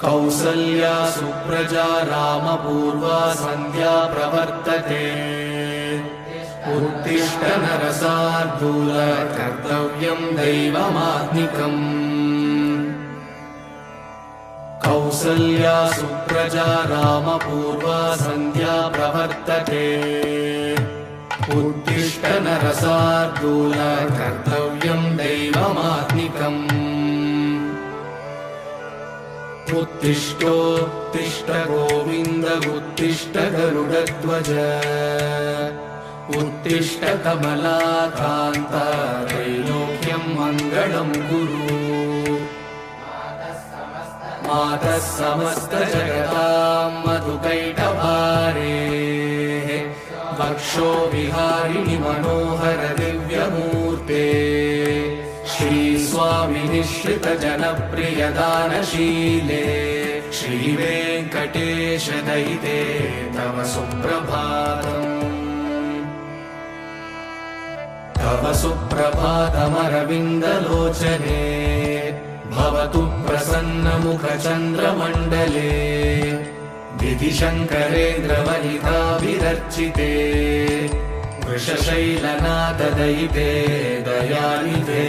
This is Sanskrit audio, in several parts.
कौसल्या सुप्रजा रामपूर्वा सन्ध्या प्रवर्तते उत्तिष्ठ नरशार्दूल कर्तव्यं दैवमात्मिकम् कौसल्या सुप्रजा रामपूर्वा सन्ध्या प्रवर्तते उत्तिष्ठ नरशार्दूल कर्तव्यं दैवमात्मिकम् उत्तिष्ठोत्तिष्ठ गोविन्द उत्तिष्ठ गरुडध्वज उत्तिष्ठ कमलाकान्त त्रैलोक्यं मङ्गलं कुरु मातः समस्तजगतां मधुकैटभारे वक्षो विहारिणि मनोहर दिव्यमूर्ते श्रीस्वामि निःश्रित जनप्रिय दानशीले श्रीवेङ्कटेश दयिते तव सुप्रभातम् तव सुप्रभातमरविन्दलोचने भवतु प्रसन्नमुखचन्द्रमण्डले विधिशङ्करेन्द्रवनिताभिरर्चिते वृषशैलनाथ दयिते दयानिधे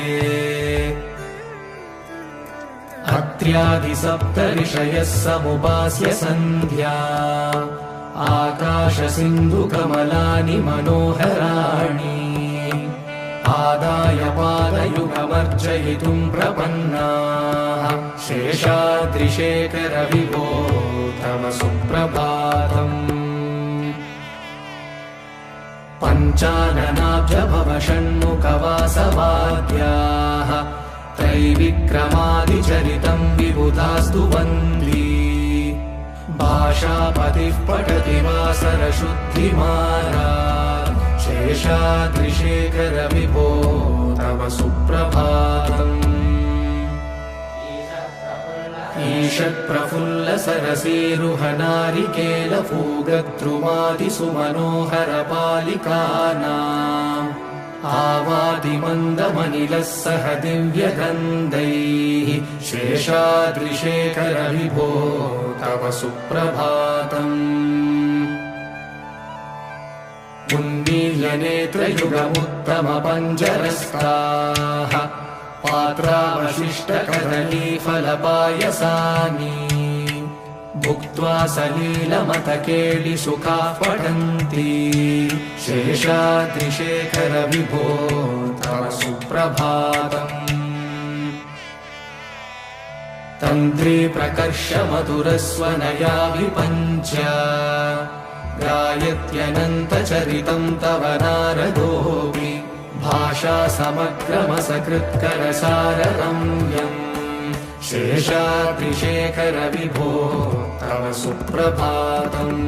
अत्र्यादिसप्तऋषयः समुपास्य सन्ध्या आकाशसिन्धुकमलानि मनोहराणि आदाय पादयुगमर्चयितुं प्रपन्नाः शेषाद्रिशेखर विभो तव सुप्रभातम् पञ्चाननाब्जभव षण्मुखवासवाद्याः त्रैविक्रमादिचरितं विबुधास्तु वन्दी भाषापतिः पठति वासरशुद्धिमारात् शेषाद्रिशेखर विभो तव सुप्रभातम् ईषत्प्रफुल्ल सरसीरुहनारिकेलफूगद्रुमादिसुमनोहर पालिकानाम् आवादिमन्दमनिलः सह दिव्यगन्धैः शेषाद्रिशेखर विभो तव सुप्रभातम् उन्मील्यनेत्रयुगमुत्तमपञ्जरस्ताः पात्रावशिष्टकदलीफलपायसानि भुक्त्वा सलीलमतकेलिसुखाः पठन्ति शेषाद्रिशेखर विभो तव सुप्रभातम् तन्त्री प्रकर्ष मधुरस्वनया विपञ्च गायत्यनन्तचरितं तव नारदोऽपि भाषा समग्रमसकृत्करसाररम्यम् शेषाद्रिशेखर विभो तव सुप्रभातम्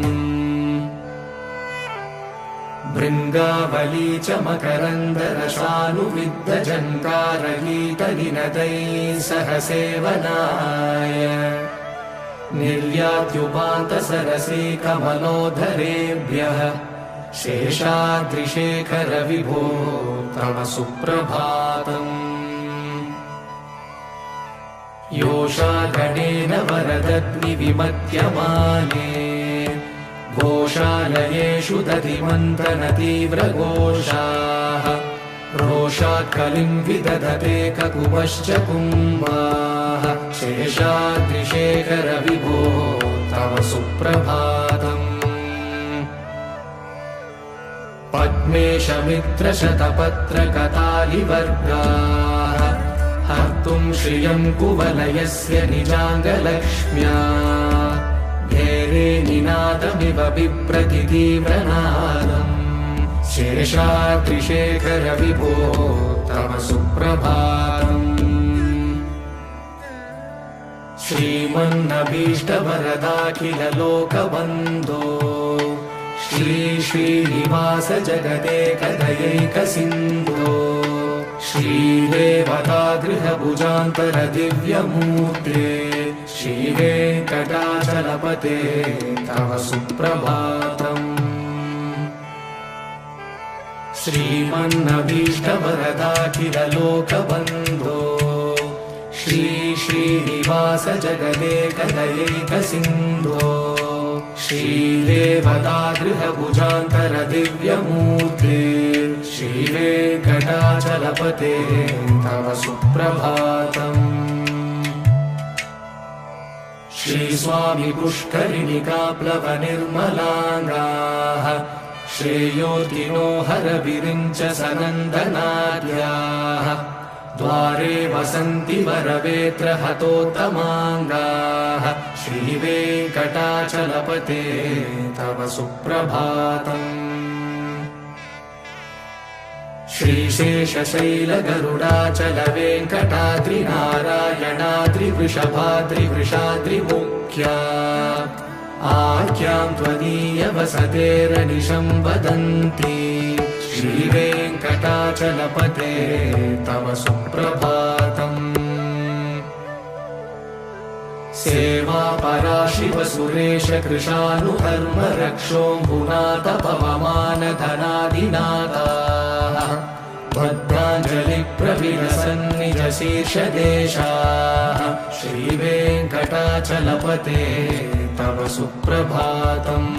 भृङ्गावली च मकरन्दरसानुविद्धजङ्कारगीतनिनदैः सह सेवनाय निर्यात्युपान्तसरसी कमलोधरेभ्यः शेषाद्रिशेखर विभो तव सुप्रभातम् योषागणेन वरदग्निविमध्यमाने घोषालयेषु दधिमन्थनतीव्रघोषाः रोषात् कलिं विदधते ककुपश्च कुम्भाः शेषाद्रिशेखर विभो तव सुप्रभातम् पद्मेशमित्रशतपत्रकतालिवर्गाः हर्तुं श्रियं कुवलयस्य निजाङ्गलक्ष्म्या घेरे निनादमिव बिभ्रति तीव्रनादम् शेषाद्रिशेखर विभो तव सुप्रभातम् श्रीमन्नभीष्टवरदाखिल लोकबन्धो श्री श्रीनिवास जगदेकदयैकसिन्धो श्रीदेवतागृहभुजान्तर दिव्यमूर्ते श्रीवेङ्कटाचलपते तव सुप्रभातम् श्रीमन्नभीष्टवरदाखिललोकबन्धो श्री श्रीनिवास जगदेकदयैकसिन्धो श्रीदेवतागृहभुजान्तरदिव्यमूर्ते श्रीवेङ्कटाचलपते तव सुप्रभातम्। श्रीस्वामी पुष्करिणिकाप्लवनिर्मलाङ्गाः श्रेयोतिनो हरविरिञ्च सनन्दनाद्याः द्वारे वसन्ति वरवेत्र हतोत्तमाङ्गाः श्रीवेङ्कटाचलपते तव सुप्रभातम्। श्रीशेषशैलगरुडाचलवेङ्कटाद्रिनारायणाद्रिवृषभाद्रिवृषाद्रिमुख्या आख्यां त्वदीयवसतेरनिशं वदन्ति श्रीवेङ्कटाचलपते तव सुप्रभातम्। सेवापराशिवसुरेश कृशानुधर्म रक्षोऽम्बुनाथ पवमानधनादिनाथाः भद्राञ्जलिप्रविलसन्निजशीर्षदेशाः श्रीवेङ्कटाचलपते तव सुप्रभातम्।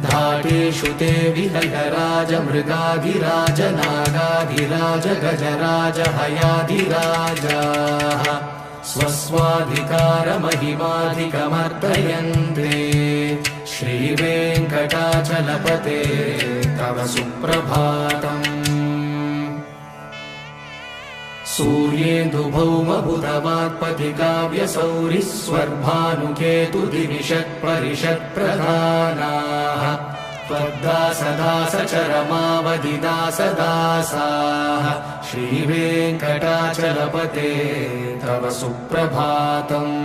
धाटेषु ते विहगराज मृगाधिराज नागाधिराज गजराज हयाधिराजाः स्वस्वाधिकारमहिमाधिकमर्दयन्ते श्रीवेङ्कटाचलपते तव सुप्रभातम्। सूर्येन्दुभौमबुधवाक्पतिकाव्यसौरिस्वर्भानुकेतुदिविषत्परिषत्प्रधानाः त्वद्दासदासचरमावधिदासदासाः श्रीवेङ्कटाचलपते तव सुप्रभातम्।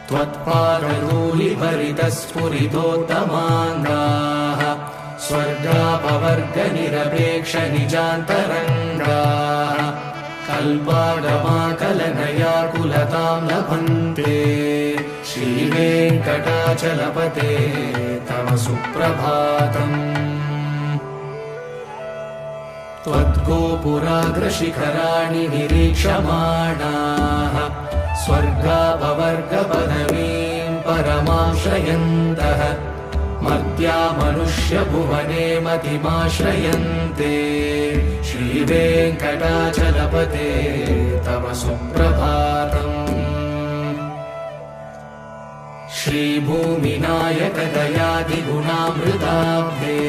त्वत्पादधूलिभरितस्फुरितोत्तमाङ्गाः स्वर्गापवर्गनिरपेक्षनिजान्तरङ्गाः कल्पागमाकलनयाकुलतां लभन्ते श्रीवेङ्कटाचलपते तव सुप्रभातम्। त्वद्गोपुराग्रशिखराणि निरीक्षमाणाः स्वर्गापवर्गपदवीं परमाश्रयन्तः मर्त्या मनुष्यभुवने मतिमाश्रयन्ते श्रीवेङ्कटाचलपते तव सुप्रभातम्। श्रीभूमिनायक दयादिगुणामृताब्धे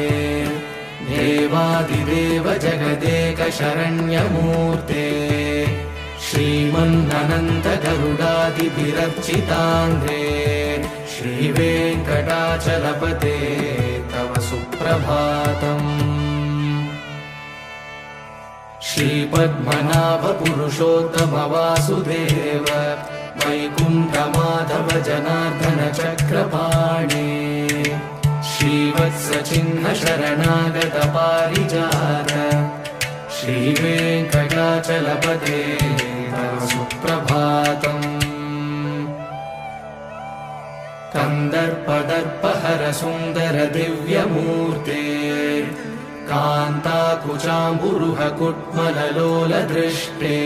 देवादिदेव जगदेक शरण्यमूर्ते श्रीमन्ननन्त गरुडादिभिरर्चिताङ्घ्रे श्रीवेङ्कटाचलपते तव सुप्रभातम्। श्रीपद्मनाभ पुरुषोत्तम वासुदेव वैकुण्ठमाधव जनार्दन चक्रपाणे श्रीवत्सचिह्न शरणागत पारिजात श्रीवेङ्कटाचलपते तव सुप्रभातम्। कन्दर्पदर्पहर सुन्दर दिव्यमूर्ते कान्ताकुचाम्बुरुह कुट्मललोलदृष्टे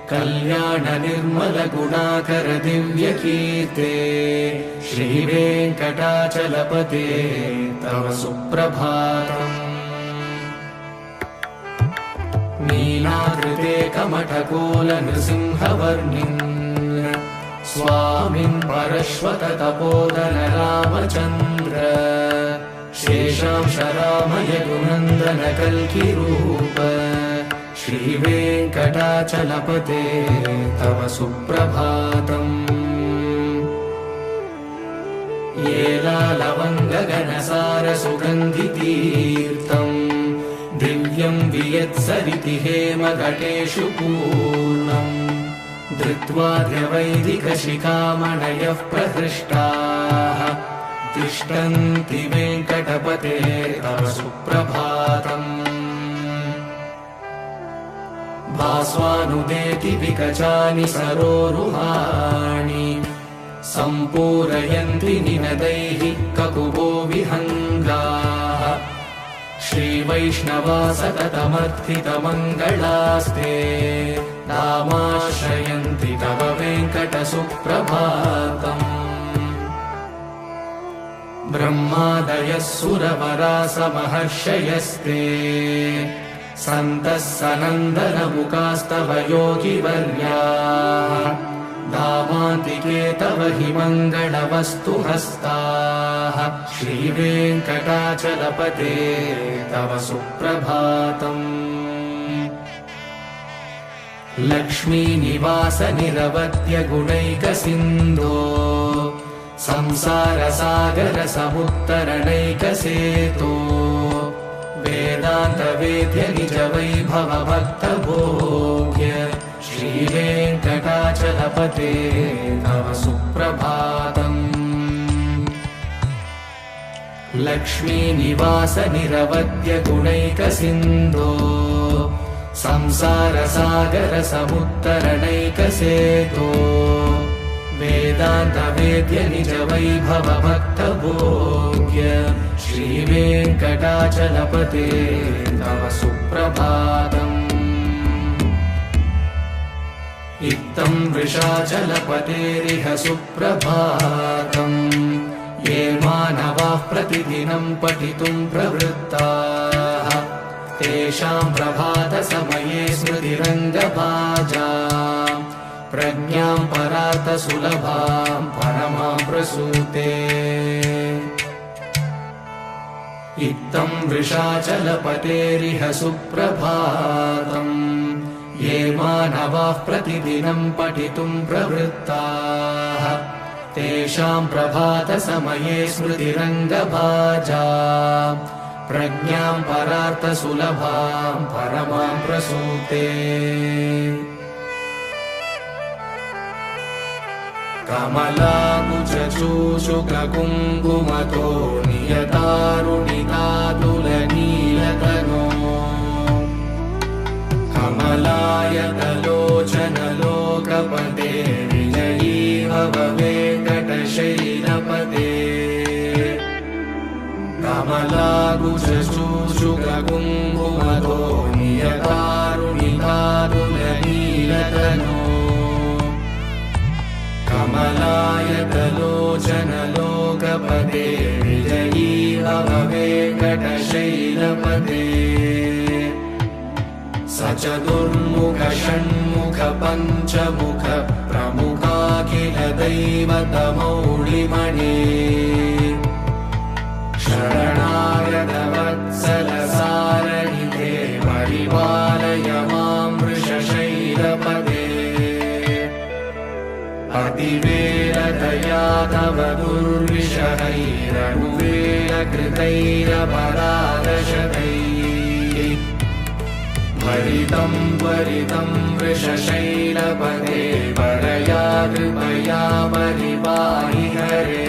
कल्याण निर्मल गुणाकर दिव्यकीर्ते श्रीवेङ्कटाचलपते तव सुप्रभातम्। नीलाकृते कमठकोल नृसिंहवर्णिन् स्वामिन् परश्वत तपोधन रामचन्द्र शेषांश रामय गुणन्दन कल्किरूप श्रीवेङ्कटाचलपते तव सुप्रभातम्। येलालवङ्गगणसार सुगन्धितीर्थम् दिव्यं वियत्सरिति हेमघटेषु पूर्णम् धृत्वा द्यवैदिकशिखामणयः प्रहृष्टाः तिष्ठन्ति वेङ्कटपते तव सुप्रभातम्। भास्वानुदेति विकचानि सरोरुहाणि सम्पूरयन्ति निनदैः ककुभो विहङ्गाः श्रीवैष्णवा सततमर्थितमङ्गलास्ते नामाश्रयन्ति तव वेङ्कटसुप्रभातम् ब्रह्मादयः सुरवरासमहर्षयस्ते सन्तः सनन्दनमुखास्तव योगिवर्याः दामान्तिके तव हि मङ्गलवस्तुहस्ताः श्रीवेङ्कटाचलपते तव सुप्रभातम् लक्ष्मीनिवास निरवध्य गुणैकसिन्धो संसारसागर समुत्तरणैकसेतो वेदान्तवेद्य निज वैभव भक्तभोग्य श्रीवेङ्कटाचलपते तव सुप्रभातम् लक्ष्मीनिवास निरवध्य गुणैकसिन्धो संसारसागर समुत्तरणैकसेतो वेदान्तवेद्य निज वैभव भक्तभोग्य श्रीवेङ्कटाचलपते तव सुप्रभातम् इत्थं वृषाचलपतेरिह सुप्रभातम् ये मानवाः प्रतिदिनं पठितुं प्रवृत्ताः तेषां प्रभातसमये स्मृतिरङ्गभाजा प्रज्ञां परार्थसुलभां परमां प्रसूते इत्थं वृषाचलपतेरिह सुप्रभातम् ये मानवाः प्रतिदिनं पठितुं प्रवृत्ताः तेषां प्रभातसमये स्मृतिरङ्गभाजा प्रज्ञां परार्थसुलभां परमां प्रसूते कमलाकुचूषुककुङ्कुमतो नियतारुणितातुलनीलतनो कमलायतलोचनलोकपते विजयी भव वेङ्कटशैलपते कमलाकुचूषुककुङ्कुमतो नियतारुणितातुलनीलतनो कमलायतलोचनलोकपते विजयी भव वेङ्कटशैलपते सचतुर्मुख षण्मुख पञ्चमुख प्रमुखाखिल दैवतमौलिमणे शरणागत वत्सल सारनिधे परिपालय मां वृषशैलपते अतिवेलदया तव दुर्विषहैरनुवेलकृतैरपरादशतैः भरितं त्वरितं वृषशैलपते परया कृपया परिपाहि हरे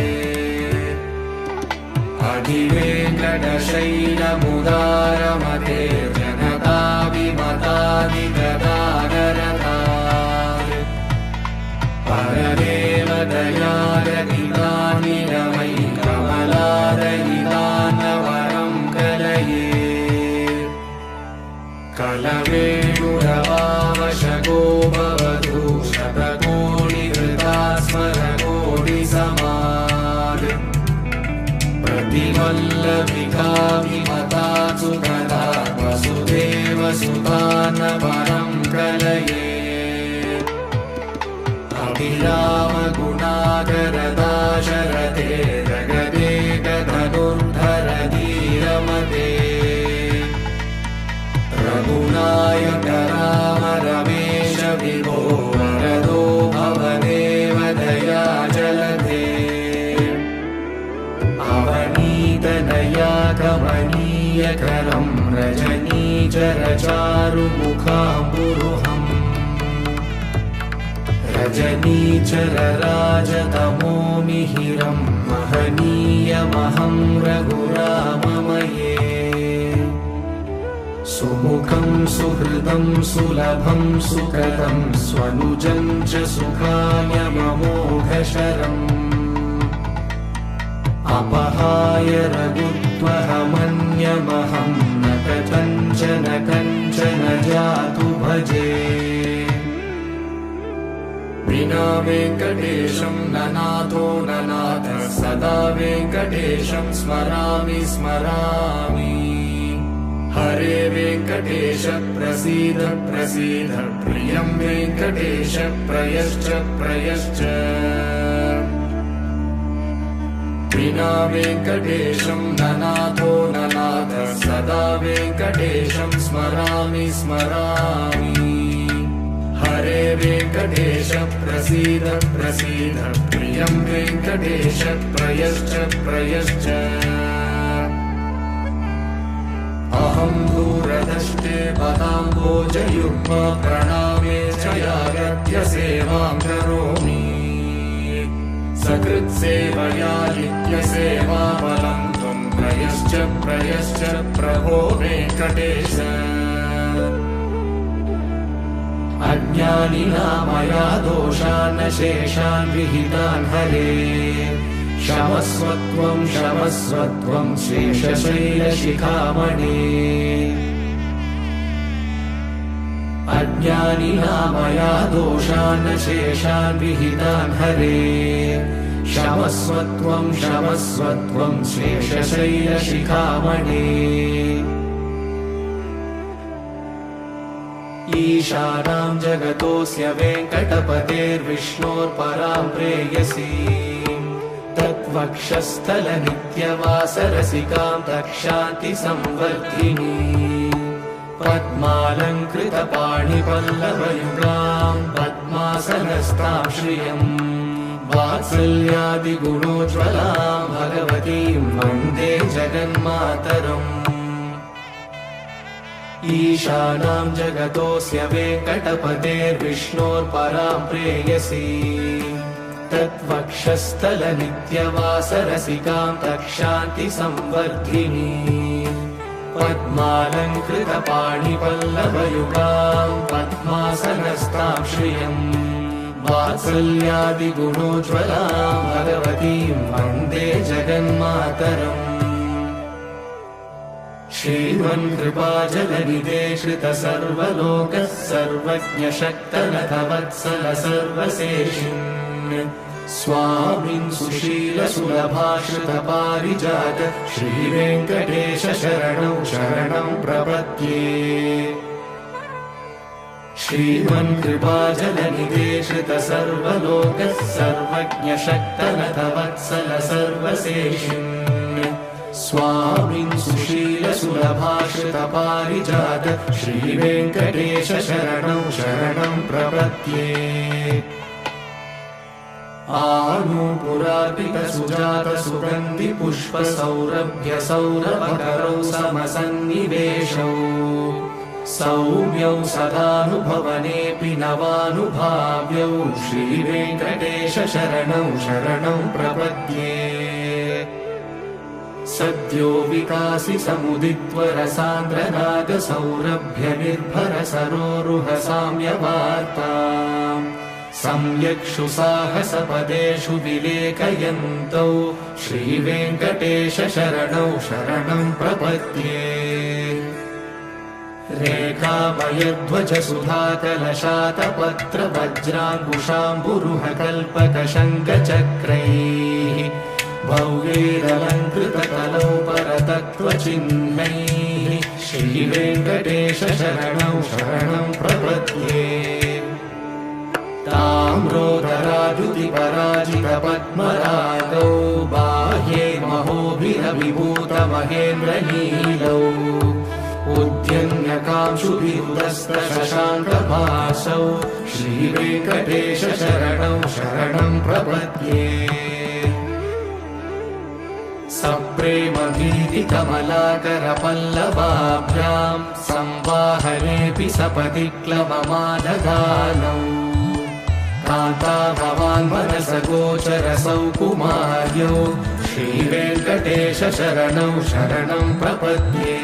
अधिवेङ्कटशैलमुदारमते जनता विमतादिगदानरता परदेवदयारहितानिलमयि कमलादयितान्नवरं कलये कलवेणुरवावशको भवतु शतकोटिहृता स्मरकोटिसमाद् प्रतिवल्लभिका विमता सुखदा वसुदेवसुतान्नवरं कलये अभिरामगुणाकरदाशरथे जगदेकधनुर्धर धीरमते रघुनायक राम रमेश विभो वरदो भवदेव दया जलधे अवनीतनया कमनीयकरं रजनीचरचारुमुखाम्बुरुहम् रजनीचरराजतमो मिहिरं महनीयमहं रघुराममये सुमुखं सुहृदं सुलभं सुकृतं स्वनुजं च सुखायममोघशरम् अपहाय रघुत्वहमन्यमहं न कथञ्चन कञ्चन जातु भजे विना वेङ्कटेशं ननाथो ननाथः सदा वेङ्कटेशं स्मरामि स्मरामि हरे वेङ्कटेश प्रसीद प्रसीद प्रियं वेङ्कटेश प्रयश्च प्रयश्च विना वेङ्कटेशं ननाथो ननाथः सदा वेङ्कटेशं स्मरामि स्मरामि हरे वेङ्कटेश प्रसीद प्रसीद प्रियं वेङ्कटेश प्रयश्च प्रयश्च अहं दूरदृष्टे पदाम्बोजयुग्म प्रणामे च यागत्य सेवां करोमि सकृत्सेवया नित्यसेवाफलं त्वं प्रयश्च प्रयश्च प्रभो वेङ्कटेश अज्ञानिना मया दोषान् शेषान् विहितान् हरे क्षमस्वत्वं क्षमस्वत्वं शेषशैलशिखामणे अज्ञानिना मया दोषान् शेषान् विहितान् हरे क्षमस्वत्वं क्षमस्वत्वं शेषशैलशिखामणे ईशानां जगतोऽस्य वेङ्कटपतेर्विष्णोर्परां प्रेयसीं तत्वक्षस्थलनित्यवासरसिकां तक्षान्तिसंवर्धिनी पद्मालङ्कृतपाणिपल्लवयुगां पद्मासनस्तां श्रियं वात्सल्यादिगुणोज्ज्वलां भगवतीं वन्दे जगन्मातरम् ईशानां जगतोऽस्य वेङ्कटपतेर्विष्णोर्परां प्रेयसीं तत्वक्षस्थलनित्यवासरसिकां तक्षान्तिसंवर्धिनी पद्मालङ्कृतपाणिपल्लवयुगां पद्मासनस्तां श्रियं वात्सल्यादिगुणोज्ज्वलां भगवतीं वन्दे जगन्मातरम् श्रीमन्कृपाजलनिधे श्रितसर्वलोकः सर्वज्ञशक्तनतवत्सल सर्वशेषिन् स्वामिन् सुशीलसुलभाश्रितपारिजात श्रीवेङ्कटेश शरणं शरणं प्रपद्ये श्रीमन्कृपाजलनिधे श्रितसर्वलोकः सर्वज्ञशक्तनतवत्सल सर्वशेषिन् स्वामिन् सुशीलसुलभाश्रितपारिजात श्रीवेङ्कटेश शरणं शरणं प्रपद्ये आनूपुरार्पितसुजातसुगन्धिपुष्पसौरभ्यसौरभकरौ समसन्निवेशौ सौम्यौ सदानुभवनेऽपि नवानुभाव्यौ श्रीवेङ्कटेश शरणं शरणं प्रपद्ये सद्यो विकासि समुदित्वरसान्द्रनागसौरभ्यनिर्भरसरोरुहसाम्यवार्ताम् सम्यक्षु साहसपदेषु विलेखयन्तौ श्रीवेङ्कटेश शरणौ शरणं प्रपद्ये रेखामयध्वजसुधाकलशातपत्रवज्राङ्कुशाम्बुरुहकल्पकशङ्खचक्रैः भव्यैरलङ्कृतकलौ परतत्त्वचिह्नैः श्रीवेङ्कटेश शरणं शरणं प्रपद्ये ताम्रोदराद्युतिपराजितपद्मरागौ बाह्ये महोभिरविभूतमहेन्द्रनीलौ उद्यन्यकांशुभिरुदस्तशशाङ्कभासौ श्रीवेङ्कटेश शरणं शरणं प्रपद्ये सप्रेमभीतिकमलाकरपल्लवाभ्यां संवाहनेऽपि सपदि क्लवमादधानौ कान्ता भवान् मनसगोचरसौ कुमार्यौ श्रीवेङ्कटेश शरणं शरणं प्रपद्ये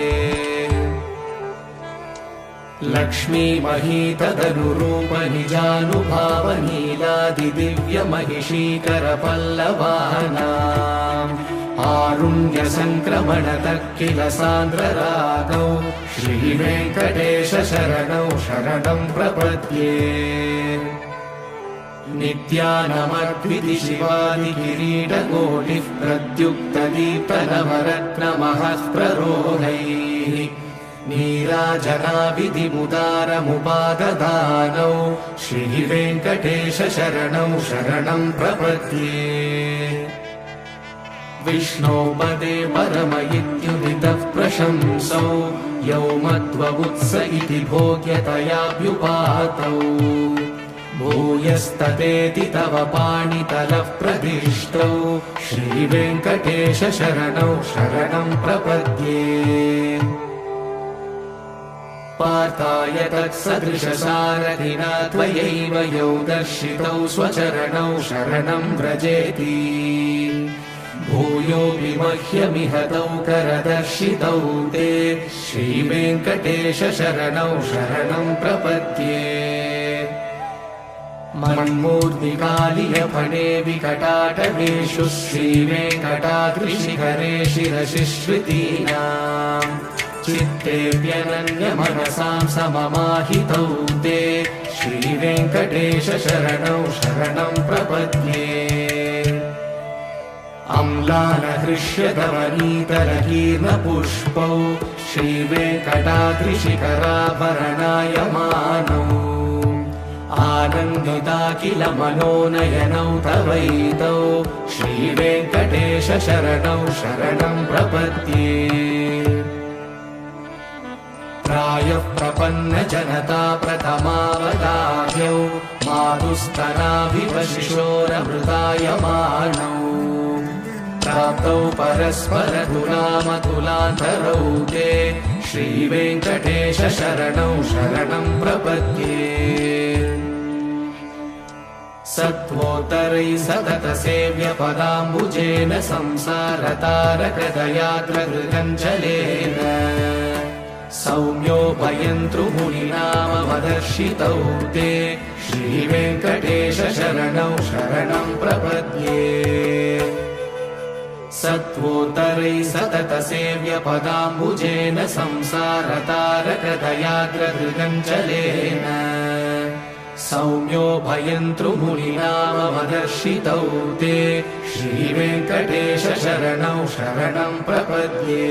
लक्ष्मीमही तदनुरूप निजानुभावनीलादिदिव्यमहिषीकरपल्लवानाम् आरुण्यसङ्क्रमणतः किल सान्द्ररागौ श्रीवेङ्कटेश शरणौ शरणं प्रपद्ये नित्यानमद्विति शिवादिकिरीटकोटिः प्रद्युक्तदीप्तनवरत्नमहः प्ररोहैः नीराजनाविधिमुदारमुपाददानौ श्रीवेङ्कटेश शरणौ शरणं प्रपद्ये विष्णोपदे परम इत्युदितः प्रशंसौ यौ मध्ववुत्स इति भोग्यतयाभ्युपातौ भूयस्ततेति तव पाणितलः प्रदिष्टौ श्रीवेङ्कटेश शरणौ शरणं प्रपद्ये पार्थाय तत्सदृशसारथिना त्वयैव यौ दर्शितौ स्वचरणौ शरणं व्रजेति भूयोऽपि मह्यमिह तौ करदर्शितौ ते श्रीवेङ्कटेश शरणौ शरणं प्रपद्ये मन्मूर्तिकालियफणे विकटाटवेषु श्रीवेङ्कटाद्रिशिखरे शिरसिश्रितीनाम् चित्तेऽप्यनन्यमनसां सममाहितौ ते श्रीवेङ्कटेश शरणौ शरणं प्रपद्ये अम्लानहृष्यतवनीतरकीर्णपुष्पौ श्रीवेङ्कटाद्रिशिखराभरणायमानौ आनन्दिता किल मनोनयनौ तवैतौ श्रीवेङ्कटेश शरणौ शरणं प्रपद्ये प्रायः प्रपन्नजनता प्रथमावदाह्यौ मातुस्तनाभिवशिशोरमृतायमानौ प्राप्तौ परस्परतुलामतुलान्तरौ ते श्रीवेङ्कटेश शरणौ शरणं प्रपद्ये सत्त्वोत्तरैः सततसेव्यपदाम्बुजेन संसारतारकदयाग्रगृगञ्चलेन सौम्योपयन्तृमुनिनामवदर्शितौ ते श्रीवेङ्कटेश शरणौ शरणं प्रपद्ये सत्त्वोत्तरैः सततसेव्यपदाम्बुजेन संसारतारकदयाग्रगृगञ्चलेन सौम्योभयन्तृमुनिनामवदर्शितौ ते श्रीवेङ्कटेश शरणौ शरणं प्रपद्ये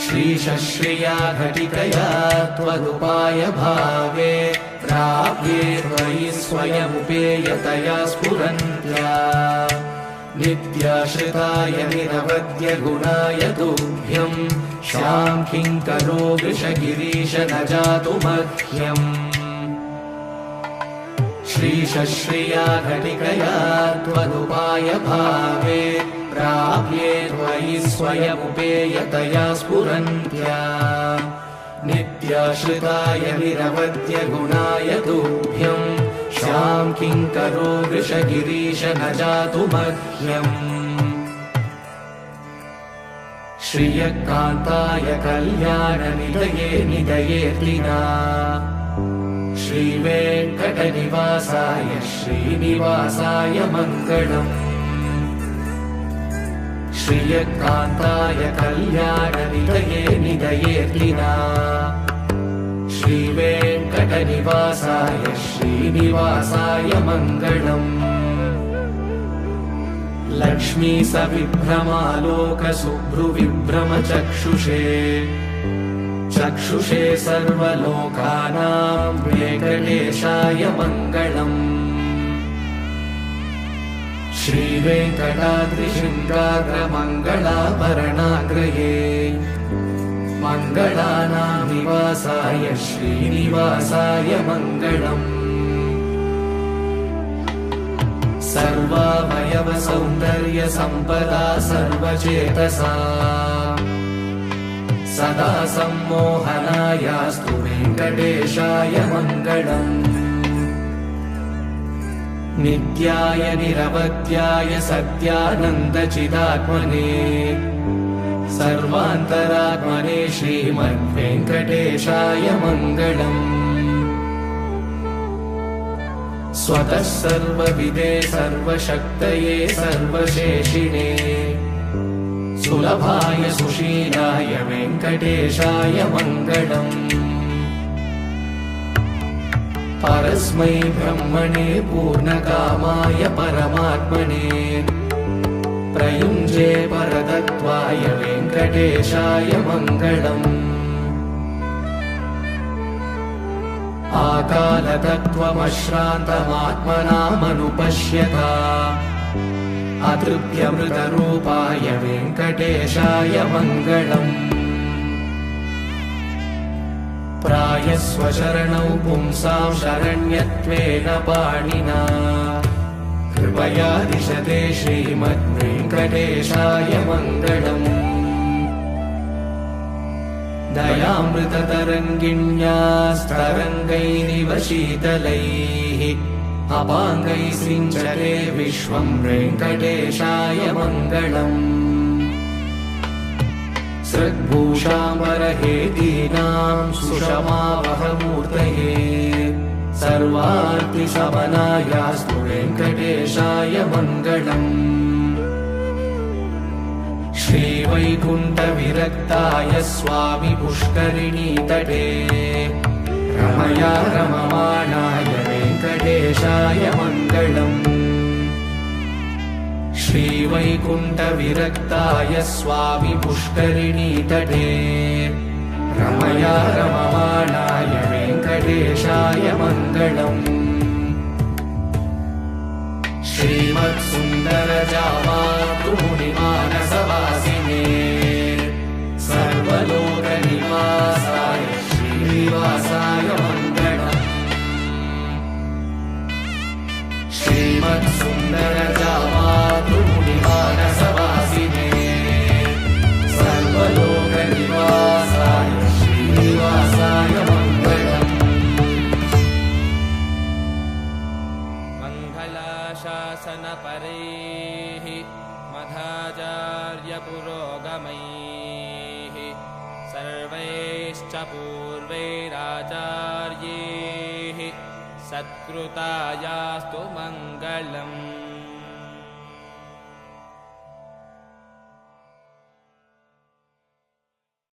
श्रीशश्रिया घटिकया त्वदुपाय भावे प्राप्ये त्वयि स्वयमुपेयतया स्फुरन्त्या नित्याश्रिताय निरवद्य गुणाय तुभ्यं शां किङ्करो वृषगिरीश न जातु मह्यम् श्रीशश्रिया घटिकया त्वदुपाय भावे प्राप्ये त्वयि स्वयमुपेयतया स्फुरन्त्या नित्याश्रिताय निरवद्य गुणाय तुभ्यं शां किङ्करो वृषगिरीश न जातु मह्यम् श्रियकान्ताय कल्याणनिलये निलयेऽर्तिना श्रीवेङ्कटनिवासाय श्रीनिवासाय मङ्गलम् श्रियकान्ताय कल्याणनिलये निलयेऽर्तिना श्रीवेङ्कटनिवासाय श्रीनिवासाय मङ्गलम् लक्ष्मी सविभ्रमालोकशुभ्रुविभ्रमचक्षुषे चक्षुषे सर्वलोकानां वेङ्कटेशाय मङ्गलम् श्रीवेङ्कटाद्रिशृङ्गाग्रमङ्गलाभरणाग्रये मङ्गलानां निवासाय श्रीनिवासाय मङ्गलम् सर्वावयव सौन्दर्य सम्पदा सर्वचेतसा सदा सम्मोहनायास्तु वेङ्कटेशाय मङ्गलम् नित्याय निरवध्याय सत्यानन्दचिदात्मने सर्वान्तरात्मने श्रीमद्वेङ्कटेशाय मङ्गलम्। स्वतः सर्वविदे सर्वशक्तये सर्वशेषिणे सुलभाय सुशीलाय वेङ्कटेशाय मङ्गलम्। परस्मै ब्रह्मणे पूर्णकामाय परमात्मने प्रयुञ्जे परतत्त्वाय वेङ्कटेशाय मङ्गलम्। आकालतत्त्वमश्रान्तमात्मनामनुपश्यता अतृप्यमृतरूपाय वेङ्कटेशाय मङ्गलम्। प्रायस्वशरणौ पुंसां शरण्यत्वेन पाणिना कृपया दिशते श्रीमद्वेङ्कटेशाय मङ्गलम्। दयामृततरङ्गिण्यास्तरङ्गैरिव शीतलैः अपाङ्गैः सिञ्चते विश्वं वेङ्कटेशाय मङ्गलम्। सद्भूषाम्बरहेतीनां सुषमावहमूर्तये सर्वार्तिशमनायास्तु वेङ्कटेशाय मङ्गलम्। श्रीवैकुण्ठविरक्ताय स्वामि पुष्करिणीतटे रमया रममाणाय वेङ्कटेशाय मङ्गलम्। श्रीवैकुण्ठविरक्ताय स्वामि पुष्करिणीतटे रमया रममाणाय वेङ्कटेशाय मङ्गलम्। श्रीमत्सुन्दरजामातृमुनिमानसवासिने सर्वलोकनिवासाय श्रीनिवासाय मङ्गलम्। श्रीमत्सुन्दरजामातृमुनिमानसवासिने सर्वलोकनिवासाय श्रीनिवासाय मङ्गलम्। मङ्गलाशासनपरैः मध्वाचार्यपुरोगमैः सर्वैश्च पूर्वैराचार्यैः सत्कृतायास्तु मङ्गलम्।